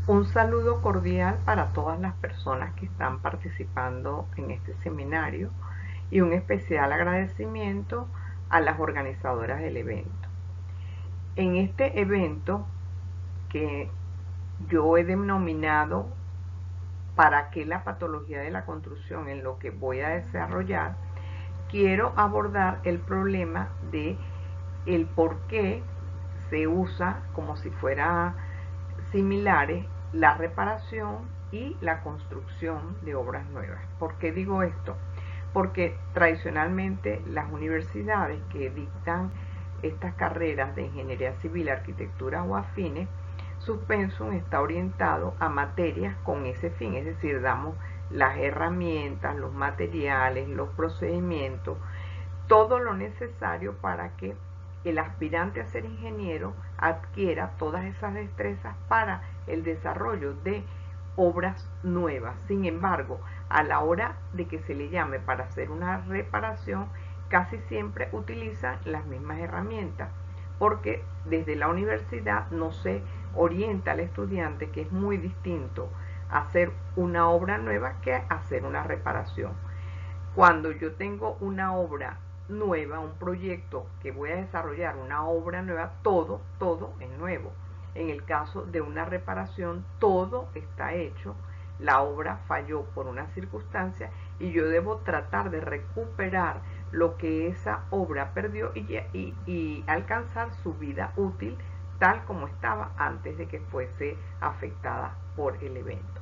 Un saludo cordial para todas las personas que están participando en este seminario y un especial agradecimiento a las organizadoras del evento. En este evento que yo he denominado ¿Para qué la patología de la construcción?, en lo que voy a desarrollar, quiero abordar el problema de el por qué se usa como si fuera similares la reparación y la construcción de obras nuevas. ¿Por qué digo esto? Porque tradicionalmente las universidades que dictan estas carreras de ingeniería civil, arquitectura o afines, su pensum está orientado a materias con ese fin, es decir, damos las herramientas, los materiales, los procedimientos, todo lo necesario para que el aspirante a ser ingeniero adquiera todas esas destrezas para el desarrollo de obras nuevas. Sin embargo, a la hora de que se le llame para hacer una reparación, casi siempre utilizan las mismas herramientas, porque desde la universidad no se orienta al estudiante que es muy distinto hacer una obra nueva que hacer una reparación. Cuando yo tengo una obra nueva, un proyecto que voy a desarrollar, una obra nueva, todo es nuevo. En el caso de una reparación, todo está hecho, la obra falló por una circunstancia y yo debo tratar de recuperar lo que esa obra perdió y alcanzar su vida útil tal como estaba antes de que fuese afectada por el evento.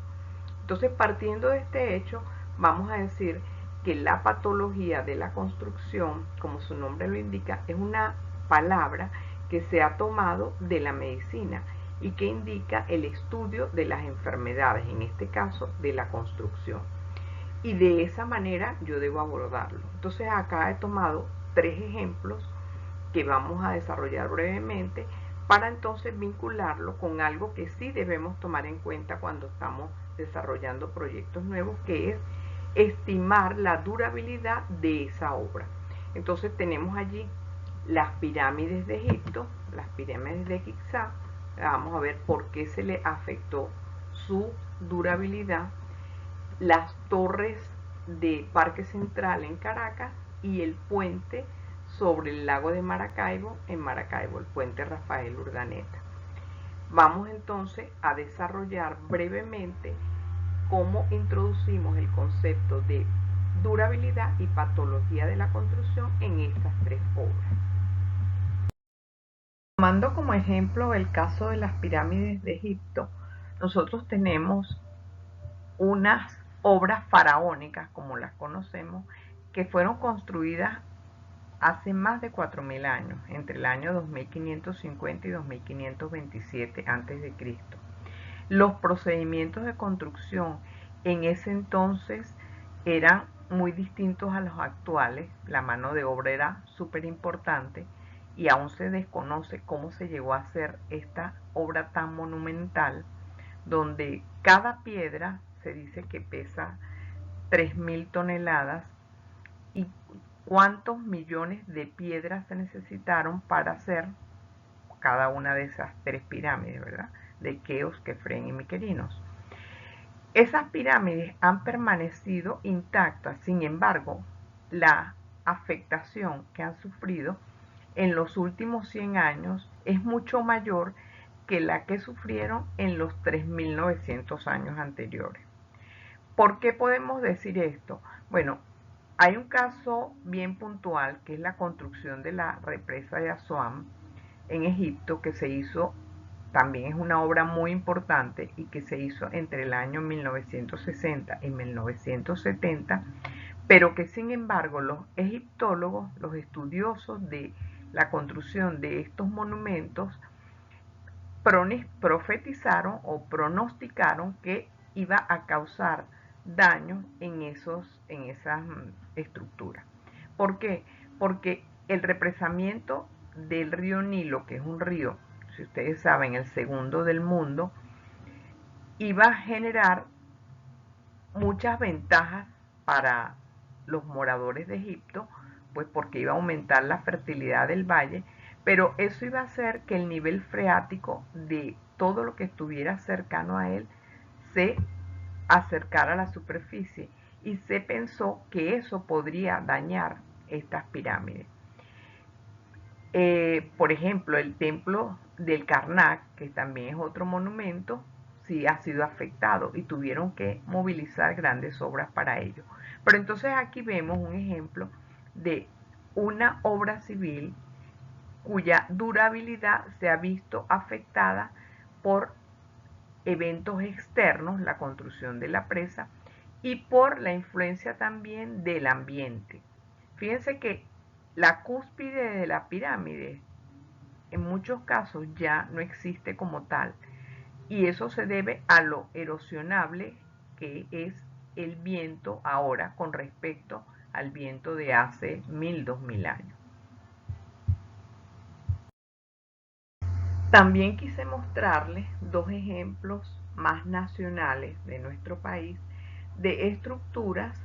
Entonces, partiendo de este hecho, vamos a decir que la patología de la construcción, como su nombre lo indica, es una palabra que se ha tomado de la medicina y que indica el estudio de las enfermedades, en este caso de la construcción. Y de esa manera yo debo abordarlo. Entonces acá he tomado 3 ejemplos que vamos a desarrollar brevemente para entonces vincularlo con algo que sí debemos tomar en cuenta cuando estamos desarrollando proyectos nuevos, que es estimar la durabilidad de esa obra. Entonces tenemos allí las pirámides de Egipto, las pirámides de Giza. Vamos a ver por qué se le afectó su durabilidad, las torres de Parque Central en Caracas y el puente sobre el lago de Maracaibo en Maracaibo, el puente Rafael Urdaneta. Vamos entonces a desarrollar brevemente cómo introducimos el concepto de durabilidad y patología de la construcción en estas 3 obras. Tomando como ejemplo el caso de las pirámides de Egipto, nosotros tenemos unas obras faraónicas, como las conocemos, que fueron construidas hace más de 4000 años, entre el año 2550 y 2527 a.C. Los procedimientos de construcción en ese entonces eran muy distintos a los actuales. La mano de obra era súper importante y aún se desconoce cómo se llegó a hacer esta obra tan monumental, donde cada piedra se dice que pesa 3000 toneladas y cuántos millones de piedras se necesitaron para hacer cada una de esas 3 pirámides, ¿verdad? De Keops, Kefren y Miquerinos. Esas pirámides han permanecido intactas, sin embargo, la afectación que han sufrido en los últimos 100 años es mucho mayor que la que sufrieron en los 3900 años anteriores. ¿Por qué podemos decir esto? Bueno, hay un caso bien puntual que es la construcción de la represa de Asuán en Egipto, que se hizo, también es una obra muy importante y que se hizo entre el año 1960 y 1970, pero que sin embargo los egiptólogos, los estudiosos de la construcción de estos monumentos, profetizaron o pronosticaron que iba a causar daños en esas estructuras. ¿Por qué? Porque el represamiento del río Nilo, que es un río, si ustedes saben, el segundo del mundo, iba a generar muchas ventajas para los moradores de Egipto, pues porque iba a aumentar la fertilidad del valle, pero eso iba a hacer que el nivel freático de todo lo que estuviera cercano a él se acercara a la superficie, y se pensó que eso podría dañar estas pirámides. Por ejemplo, el templo del Karnak, que también es otro monumento, sí ha sido afectado y tuvieron que movilizar grandes obras para ello. Pero entonces aquí vemos un ejemplo de una obra civil cuya durabilidad se ha visto afectada por eventos externos, la construcción de la presa, y por la influencia también del ambiente. Fíjense que la cúspide de la pirámide en muchos casos ya no existe como tal, y eso se debe a lo erosionable que es el viento ahora con respecto al viento de hace 1000-2000 años. También quise mostrarles dos ejemplos más nacionales de nuestro país de estructuras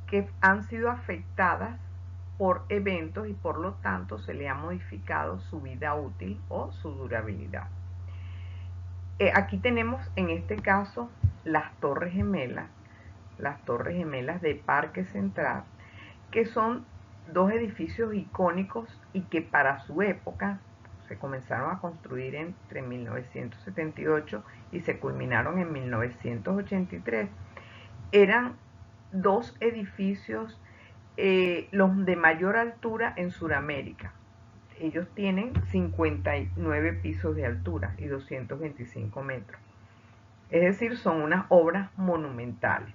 que han sido afectadas por eventos y por lo tanto se le ha modificado su vida útil o su durabilidad. Aquí tenemos en este caso las Torres Gemelas de Parque Central, que son dos edificios icónicos y que para su época se comenzaron a construir entre 1978 y se culminaron en 1983. Eran dos edificios los de mayor altura en Sudamérica. Ellos tienen 59 pisos de altura y 225 metros. Es decir, son unas obras monumentales.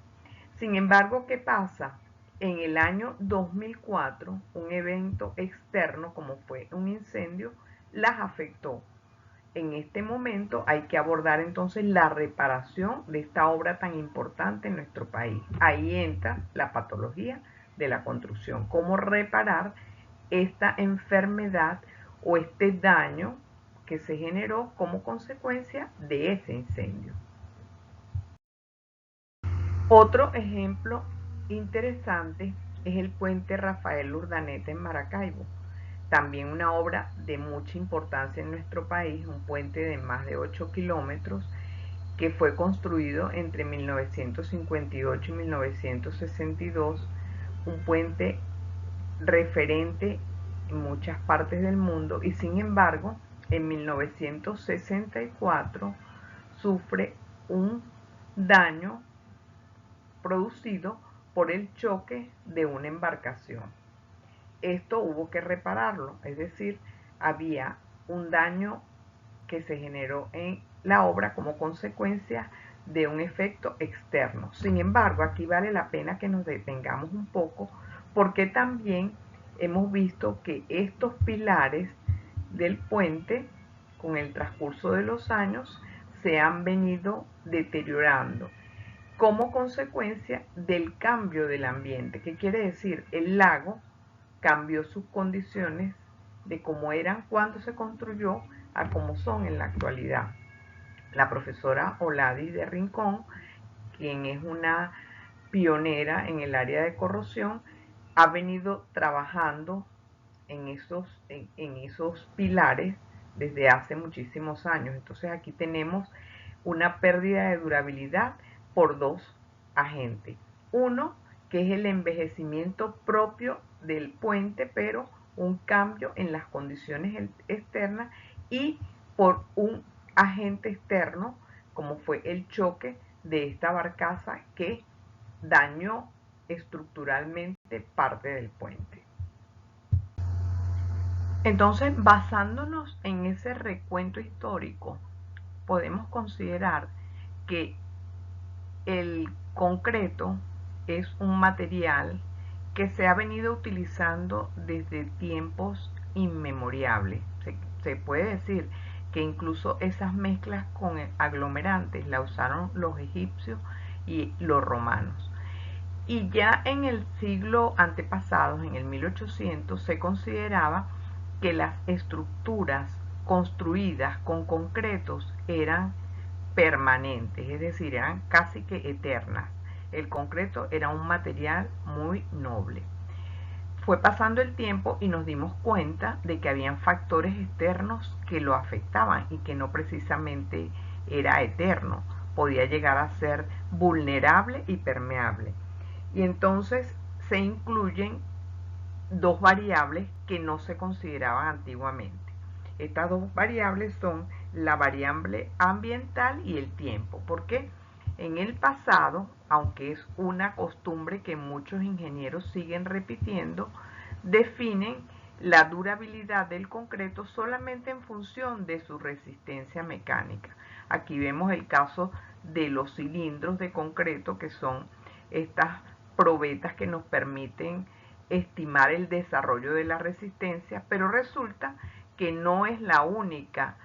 Sin embargo, ¿qué pasa? En el año 2004, un evento externo, como fue un incendio, las afectó. En este momento hay que abordar entonces la reparación de esta obra tan importante en nuestro país. Ahí entra la patología de la construcción, cómo reparar esta enfermedad o este daño que se generó como consecuencia de ese incendio. Otro ejemplo interesante es el puente Rafael Urdaneta en Maracaibo, también una obra de mucha importancia en nuestro país, un puente de más de 8 kilómetros que fue construido entre 1958 y 1962, un puente referente en muchas partes del mundo, y sin embargo en 1964 sufre un daño producido por el choque de una embarcación. Esto hubo que repararlo, es decir, había un daño que se generó en la obra como consecuencia de un efecto externo. Sin embargo, aquí vale la pena que nos detengamos un poco, porque también hemos visto que estos pilares del puente, con el transcurso de los años, se han venido deteriorando como consecuencia del cambio del ambiente. ¿Qué quiere decir? El lago cambió sus condiciones de cómo eran cuando se construyó a cómo son en la actualidad. La profesora Oladis de Rincón, quien es una pionera en el área de corrosión, ha venido trabajando en esos pilares desde hace muchísimos años. Entonces aquí tenemos una pérdida de durabilidad por dos agentes. Uno, que es el envejecimiento propio del puente, pero un cambio en las condiciones externas, y por un agente externo, como fue el choque de esta barcaza que dañó estructuralmente parte del puente. Entonces, basándonos en ese recuento histórico, podemos considerar que el concreto es un material que se ha venido utilizando desde tiempos inmemoriales. Se puede decir que incluso esas mezclas con aglomerantes la usaron los egipcios y los romanos. Y ya en el siglo antepasado, en el 1800, se consideraba que las estructuras construidas con concretos eran permanentes, es decir, eran casi que eternas. El concreto era un material muy noble. fue pasando el tiempo y nos dimos cuenta de que habían factores externos que lo afectaban y que no precisamente era eterno, podía llegar a ser vulnerable y permeable. Y entonces se incluyen dos variables que no se consideraban antiguamente. Estas dos variables son la variable ambiental y el tiempo. ¿Por qué? En el pasado, aunque es una costumbre que muchos ingenieros siguen repitiendo, definen la durabilidad del concreto solamente en función de su resistencia mecánica. Aquí vemos el caso de los cilindros de concreto, que son estas probetas que nos permiten estimar el desarrollo de la resistencia, pero resulta que no es la única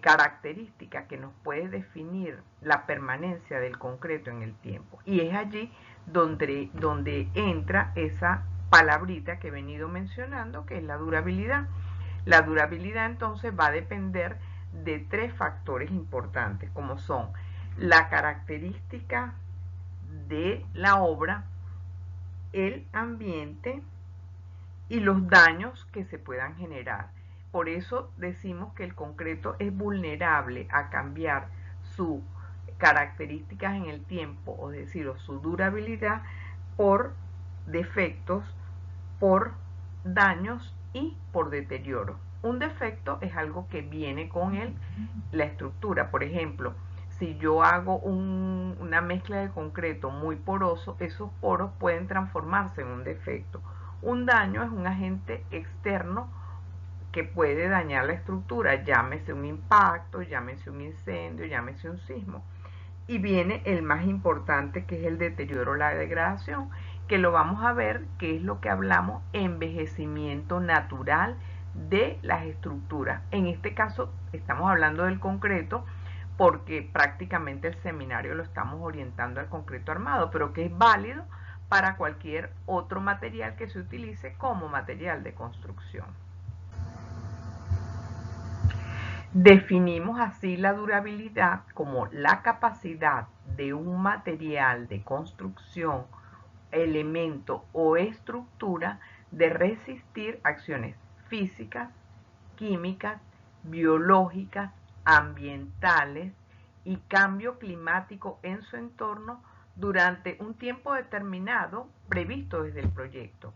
característica que nos puede definir la permanencia del concreto en el tiempo. Y es allí donde entra esa palabrita que he venido mencionando, que es la durabilidad. La durabilidad entonces va a depender de tres factores importantes, como son la característica de la obra, el ambiente y los daños que se puedan generar. Por eso decimos que el concreto es vulnerable a cambiar sus características en el tiempo, es decir, su durabilidad, por defectos, por daños y por deterioro. Un defecto es algo que viene con la estructura. Por ejemplo, si yo hago una mezcla de concreto muy poroso, esos poros pueden transformarse en un defecto. Un daño es un agente externo que puede dañar la estructura, llámese un impacto, llámese un incendio, llámese un sismo. Y viene el más importante, que es el deterioro, la degradación, que lo vamos a ver, que es lo que hablamos, envejecimiento natural de las estructuras. En este caso estamos hablando del concreto porque prácticamente el seminario lo estamos orientando al concreto armado, pero que es válido para cualquier otro material que se utilice como material de construcción. Definimos así la durabilidad como la capacidad de un material de construcción, elemento o estructura de resistir acciones físicas, químicas, biológicas, ambientales y cambio climático en su entorno durante un tiempo determinado previsto desde el proyecto,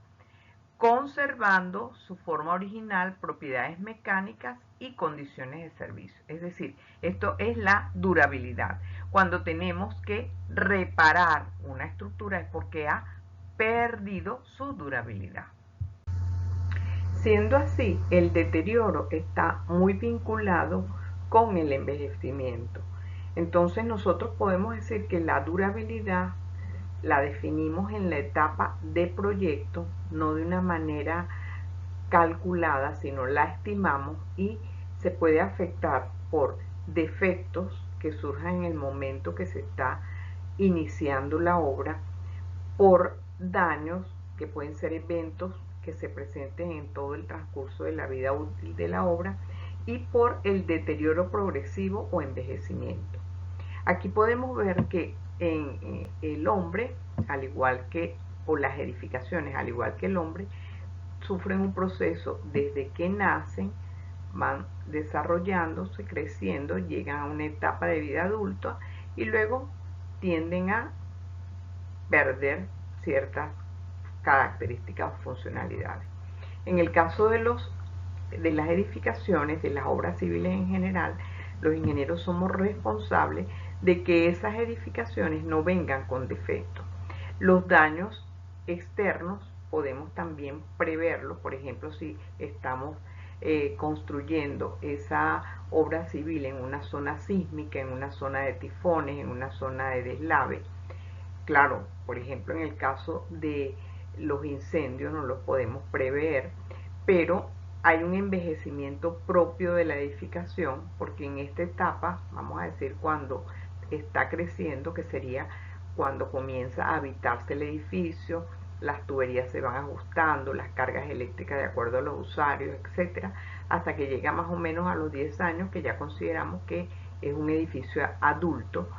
conservando su forma original, propiedades mecánicas y condiciones de servicio. Es decir, esto es la durabilidad. Cuando tenemos que reparar una estructura es porque ha perdido su durabilidad. Siendo así, el deterioro está muy vinculado con el envejecimiento. Entonces nosotros podemos decir que la durabilidad la definimos en la etapa de proyecto, no de una manera calculada, sino la estimamos, y se puede afectar por defectos que surjan en el momento que se está iniciando la obra, por daños que pueden ser eventos que se presenten en todo el transcurso de la vida útil de la obra, y por el deterioro progresivo o envejecimiento. Aquí podemos ver que en el hombre, al igual que, o las edificaciones, al igual que el hombre, sufren un proceso desde que nacen, van desarrollándose, creciendo, llegan a una etapa de vida adulta y luego tienden a perder ciertas características o funcionalidades. En el caso de las edificaciones, de las obras civiles en general, los ingenieros somos responsables de que esas edificaciones no vengan con defectos. Los daños externos podemos también preverlos. Por ejemplo, si estamos construyendo esa obra civil en una zona sísmica, en una zona de tifones, en una zona de deslave. Claro, por ejemplo, en el caso de los incendios no los podemos prever, pero hay un envejecimiento propio de la edificación, porque en esta etapa, vamos a decir, cuando está creciendo, que sería cuando comienza a habitarse el edificio, las tuberías se van ajustando, las cargas eléctricas de acuerdo a los usuarios, etcétera, hasta que llega más o menos a los 10 años, que ya consideramos que es un edificio adulto,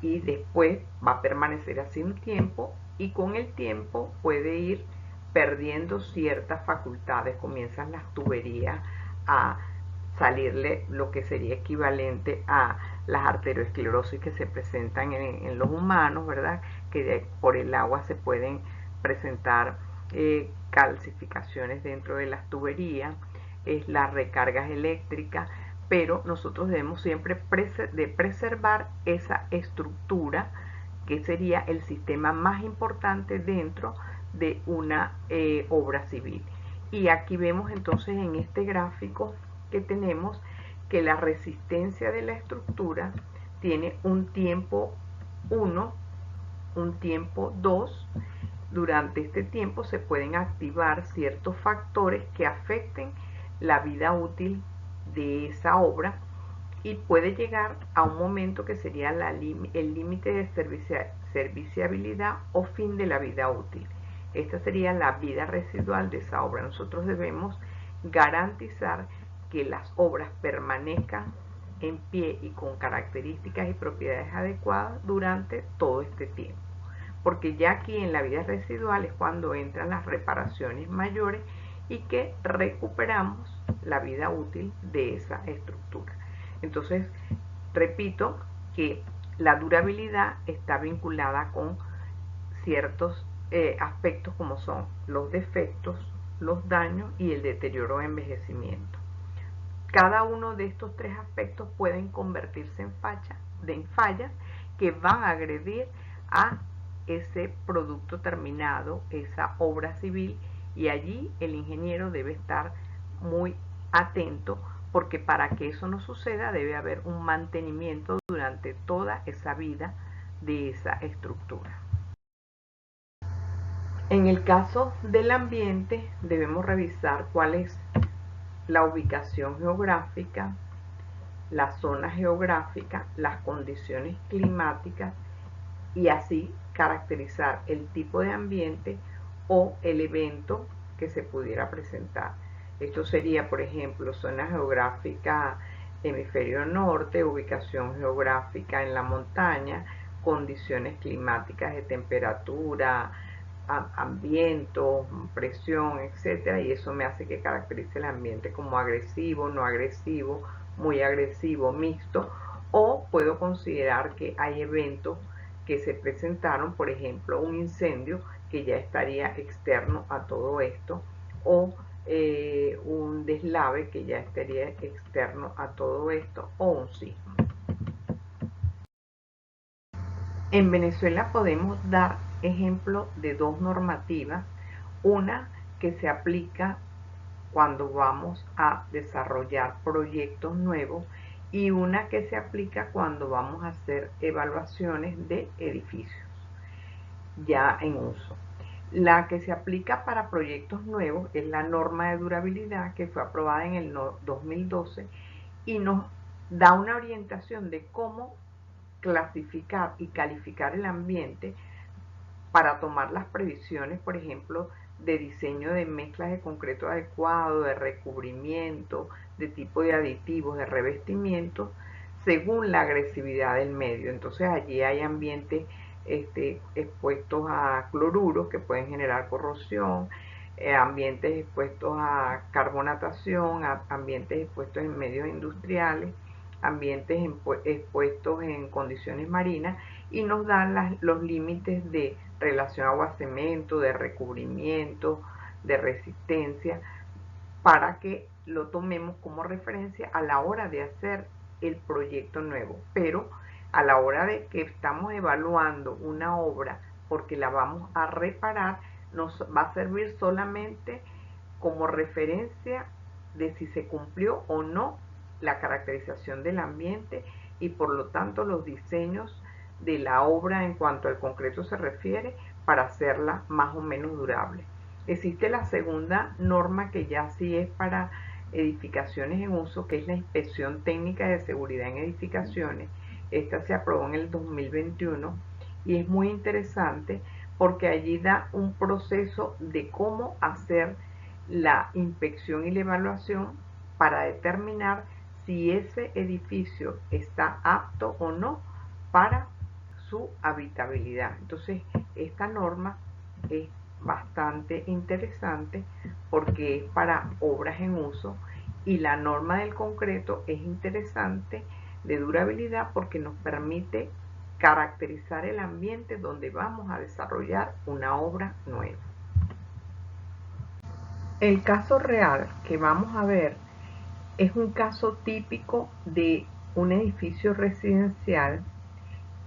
y después va a permanecer así un tiempo, y con el tiempo puede ir perdiendo ciertas facultades, comienzan las tuberías a salirle lo que sería equivalente a las arteriosclerosis que se presentan en los humanos, ¿verdad? Que por el agua se pueden presentar calcificaciones dentro de las tuberías, las recargas eléctricas, pero nosotros debemos siempre preservar esa estructura que sería el sistema más importante dentro de una obra civil. Y aquí vemos entonces en este gráfico que tenemos que la resistencia de la estructura tiene un tiempo 1, un tiempo 2. Durante este tiempo se pueden activar ciertos factores que afecten la vida útil de esa obra y puede llegar a un momento que sería el límite de serviciabilidad o fin de la vida útil. Esta sería la vida residual de esa obra. Nosotros debemos garantizar que las obras permanezcan en pie y con características y propiedades adecuadas durante todo este tiempo. Porque ya aquí en la vida residual es cuando entran las reparaciones mayores y que recuperamos la vida útil de esa estructura. Entonces, repito que la durabilidad está vinculada con ciertos aspectos como son los defectos, los daños y el deterioro o envejecimiento. Cada uno de estos tres aspectos pueden convertirse en fallas que van a agredir a ese producto terminado, esa obra civil, y allí el ingeniero debe estar muy atento porque para que eso no suceda debe haber un mantenimiento durante toda esa vida de esa estructura. En el caso del ambiente debemos revisar cuál es la ubicación geográfica, la zona geográfica, las condiciones climáticas y así caracterizar el tipo de ambiente o el evento que se pudiera presentar. Esto sería, por ejemplo, zona geográfica hemisferio norte, ubicación geográfica en la montaña, condiciones climáticas de temperatura, ambiente, presión, etcétera, y eso me hace que caracterice el ambiente como agresivo, no agresivo, muy agresivo, mixto, o puedo considerar que hay eventos que se presentaron, por ejemplo, un incendio que ya estaría externo a todo esto, o un deslave que ya estaría externo a todo esto, o un sismo. En Venezuela podemos dar ejemplo de dos normativas, una que se aplica cuando vamos a desarrollar proyectos nuevos y una que se aplica cuando vamos a hacer evaluaciones de edificios ya en uso. La que se aplica para proyectos nuevos es la norma de durabilidad que fue aprobada en el 2012 y nos da una orientación de cómo clasificar y calificar el ambiente para tomar las previsiones, por ejemplo, de diseño de mezclas de concreto adecuado, de recubrimiento, de tipo de aditivos, de revestimiento, según la agresividad del medio. Entonces allí hay ambientes expuestos a cloruros que pueden generar corrosión, ambientes expuestos a carbonatación, ambientes expuestos en medios industriales, ambientes expuestos en condiciones marinas, y nos dan los límites de relación agua-cemento, de recubrimiento, de resistencia, para que lo tomemos como referencia a la hora de hacer el proyecto nuevo. Pero a la hora de que estamos evaluando una obra porque la vamos a reparar, nos va a servir solamente como referencia de si se cumplió o no la caracterización del ambiente y por lo tanto los diseños de la obra en cuanto al concreto se refiere para hacerla más o menos durable. Existe la segunda norma que ya sí es para edificaciones en uso, que es la inspección técnica de seguridad en edificaciones. Esta se aprobó en el 2021 y es muy interesante porque allí da un proceso de cómo hacer la inspección y la evaluación para determinar si ese edificio está apto o no para su habitabilidad. Entonces, esta norma es bastante interesante porque es para obras en uso, y la norma del concreto es interesante de durabilidad porque nos permite caracterizar el ambiente donde vamos a desarrollar una obra nueva. El caso real que vamos a ver es un caso típico de un edificio residencial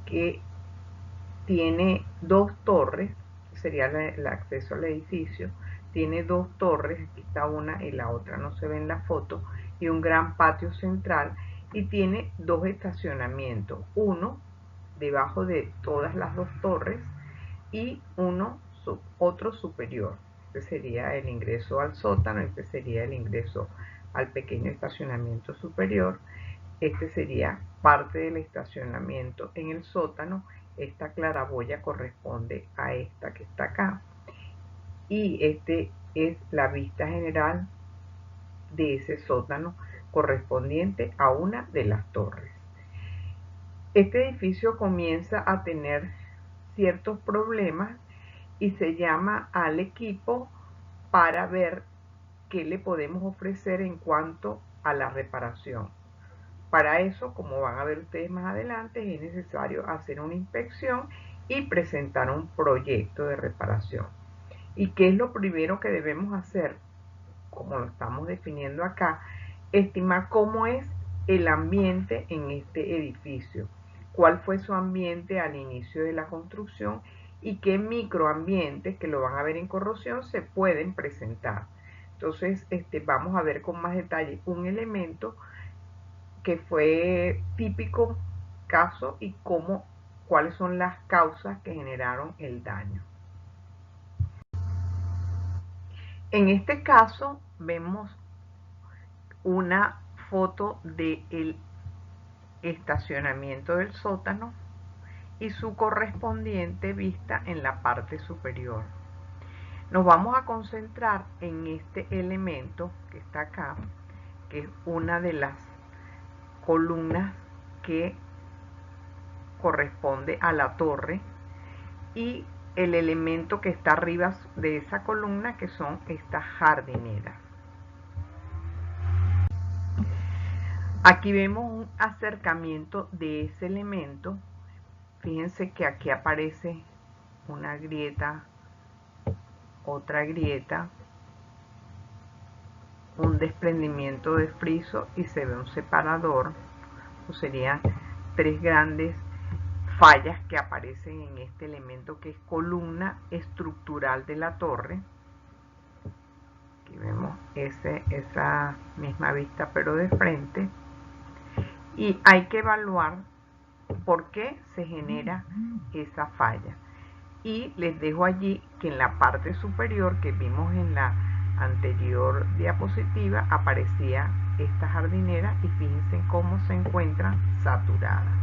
que tiene dos torres, sería el acceso al edificio, tiene dos torres, aquí está una y la otra no se ve en la foto, y un gran patio central, y tiene dos estacionamientos, uno debajo de todas las dos torres y otro superior. Este sería el ingreso al sótano, este sería el ingreso al pequeño estacionamiento superior. Este sería parte del estacionamiento en el sótano. Esta claraboya corresponde a esta que está acá. Y este es la vista general de ese sótano correspondiente a una de las torres. Este edificio comienza a tener ciertos problemas y se llama al equipo para ver qué le podemos ofrecer en cuanto a la reparación. Para eso, como van a ver ustedes más adelante, es necesario hacer una inspección y presentar un proyecto de reparación. ¿Y qué es lo primero que debemos hacer? Como lo estamos definiendo acá, estimar cómo es el ambiente en este edificio, cuál fue su ambiente al inicio de la construcción y qué microambientes, que lo van a ver en corrosión, se pueden presentar. Entonces, vamos a ver con más detalle un elemento que fue típico caso y cuáles son las causas que generaron el daño. En este caso vemos una foto del estacionamiento del sótano y su correspondiente vista en la parte superior. Nos vamos a concentrar en este elemento que está acá, que es una de las columnas que corresponde a la torre, y el elemento que está arriba de esa columna, que son estas jardineras. Aquí vemos un acercamiento de ese elemento. Fíjense que aquí aparece una grieta, otra grieta, un desprendimiento de friso y se ve un separador. O serían tres grandes fallas que aparecen en este elemento que es columna estructural de la torre. Aquí vemos esa misma vista pero de frente, y hay que evaluar por qué se genera esa falla. Y les dejo allí que en la parte superior que vimos en la anterior diapositiva aparecía esta jardinera, y fíjense cómo se encuentran saturadas.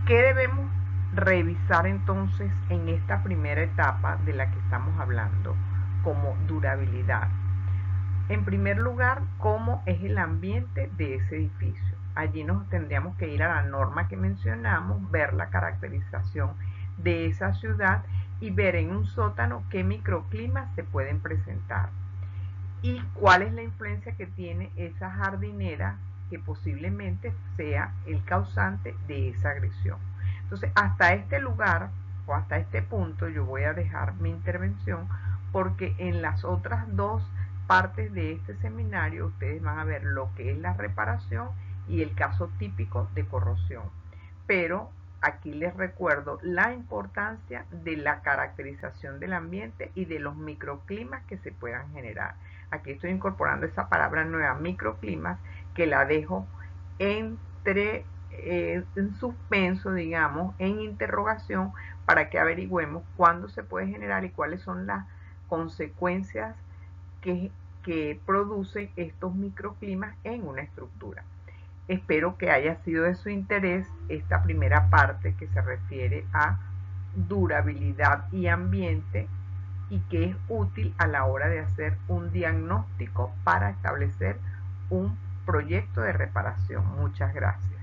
¿Qué debemos revisar entonces en esta primera etapa de la que estamos hablando como durabilidad? En primer lugar, ¿cómo es el ambiente de ese edificio? Allí nos tendríamos que ir a la norma que mencionamos, ver la caracterización de esa ciudad y ver en un sótano qué microclimas se pueden presentar y cuál es la influencia que tiene esa jardinera que posiblemente sea el causante de esa agresión. Entonces, hasta este lugar o hasta este punto yo voy a dejar mi intervención, porque en las otras dos partes de este seminario ustedes van a ver lo que es la reparación y el caso típico de corrosión. Pero aquí les recuerdo la importancia de la caracterización del ambiente y de los microclimas que se puedan generar. Aquí estoy incorporando esa palabra nueva, microclimas, que la dejo en suspenso, digamos, en interrogación, para que averigüemos cuándo se puede generar y cuáles son las consecuencias que producen estos microclimas en una estructura. Espero que haya sido de su interés esta primera parte que se refiere a durabilidad y ambiente, y que es útil a la hora de hacer un diagnóstico para establecer un proyecto de reparación. Muchas gracias.